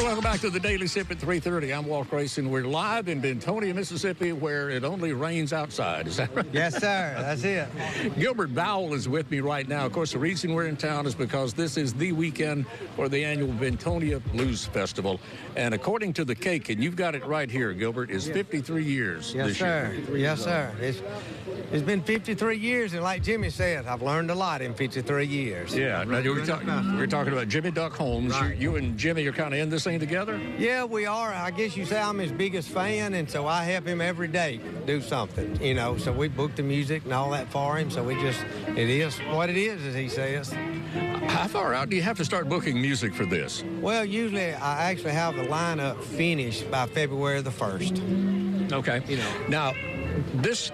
And welcome back to the Daily Sip at 3:30. I'm Walt Grayson. We're live in Bentonia, Mississippi, where it only rains outside. Is that right? Yes, sir. That's it. Gilbert Bowell is with me right now. Of course, the reason we're in town is because this is the weekend for the annual Bentonia Blues Festival. And according to the cake, and you've got it right here, Gilbert, is 53 years Yes, this sir. year. Yes, sir. It's been 53 years, and like Jimmy said, I've learned a lot in 53 years. Yeah, now we're talking about Jimmy Duck Holmes. Right. You and Jimmy are kind of in this thing together? Yeah, we are. I guess you say I'm his biggest fan, and so I help him every day do something, you know. So we book the music and all that for him, so it is what it is, as he says. How far out do you have to start booking music for this? Well, usually I actually have the lineup finished by February the 1st. Okay. You know. Now, this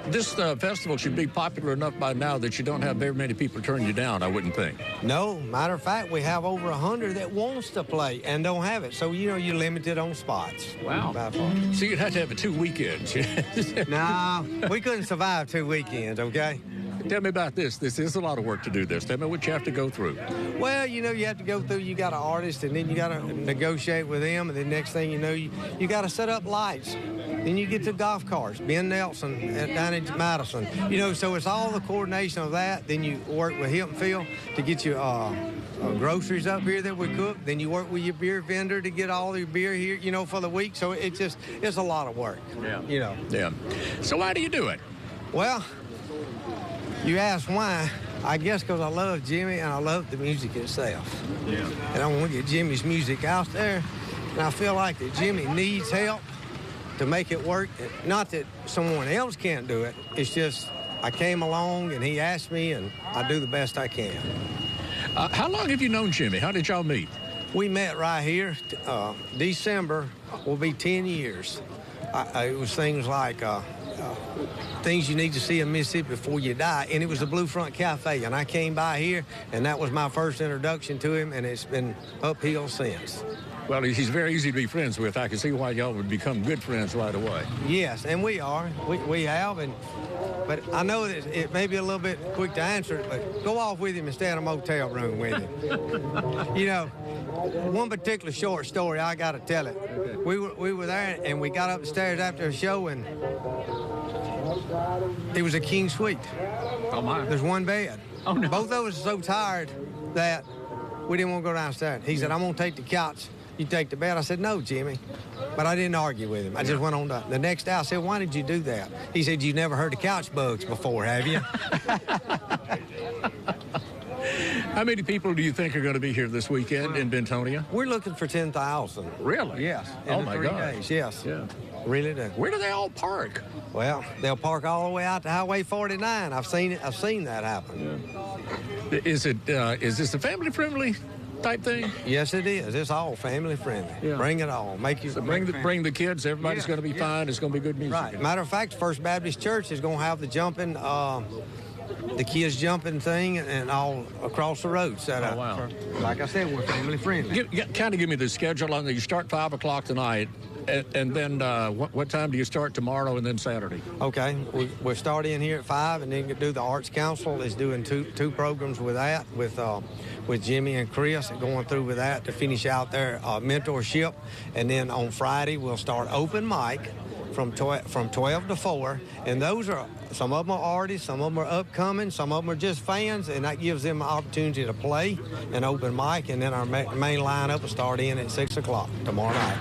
festival should be popular enough by now that you don't have very many people turn you down, I wouldn't think. No, matter of fact, we have over 100 that wants to play and don't have it. So, you know, you're limited on spots. Wow. So you'd have to have it 2 weekends. No, we couldn't survive 2 weekends, okay? Tell me about this. This is a lot of work to do this. Tell me what you have to go through. Well, you know, you have to go through, you got an artist, and then you got to negotiate with them, and the next thing you know, you got to set up lights. Then you get to golf carts, Ben Nelson down in Madison. You know, so it's all the coordination of that. Then you work with Hilton Field to get your groceries up here that we cook. Then you work with your beer vendor to get all your beer here, you know, for the week. So it's a lot of work, you know. Yeah. So why do you do it? Well, you ask why. I guess because I love Jimmy and I love the music itself. Yeah. And I want to get Jimmy's music out there. And I feel like that Jimmy needs help to make it work. Not that someone else can't do it. It's just I came along and he asked me, and I do the best I can. How long have you known Jimmy? How did y'all meet? We met right here. December will be 10 years. It was things like things you need to see in Mississippi before you die, and it was the Blue Front Cafe, and I came by here, and that was my first introduction to him, and it's been uphill since. Well, he's very easy to be friends with. I can see why y'all would become good friends right away. Yes, and we are. We have, but I know that it may be a little bit quick to answer it, but go off with him and stay in a motel room with him. You know, one particular short story, I got to tell it. Okay. We were there, and we got up the stairs after the show, and it was a king suite. Oh, my. There's one bed. Oh, no. Both of us are so tired that we didn't want to go downstairs. He said, I'm going to take the couch. You take the bed. I said, no, Jimmy. But I didn't argue with him. I just went on the next day. I said, why did you do that? He said, you never heard of couch bugs before, have you? How many people do you think are going to be here this weekend in Bentonia? We're looking for 10,000. Really? Yes. Oh, my 3 God. days, yes. Yeah. Really do. Where do they all park? Well, they'll park all the way out to Highway 49. I've seen it. I've seen that happen. Yeah. Is this a family-friendly type thing? Yes, it is. It's all family-friendly. Yeah. Bring it all. Bring the kids. Everybody's going to be fine. It's going to be good music. Right. Matter of fact, First Baptist Church is going to have the jumping, the kids jumping thing and all across the road set up. Oh, wow. Like I said, we're family-friendly. Kind of give me the schedule on that. You start 5 o'clock tonight, and then what time do you start tomorrow and then Saturday? Okay. We'll start in here at 5 and then do the Arts Council is doing two programs with that, with Jimmy and Chris going through with that to finish out their mentorship. And then on Friday, we'll start open mic from 12 to 4. And those are, some of them are artists, some of them are upcoming, some of them are just fans, and that gives them an opportunity to play an open mic. And then our main lineup will start in at 6 o'clock tomorrow night.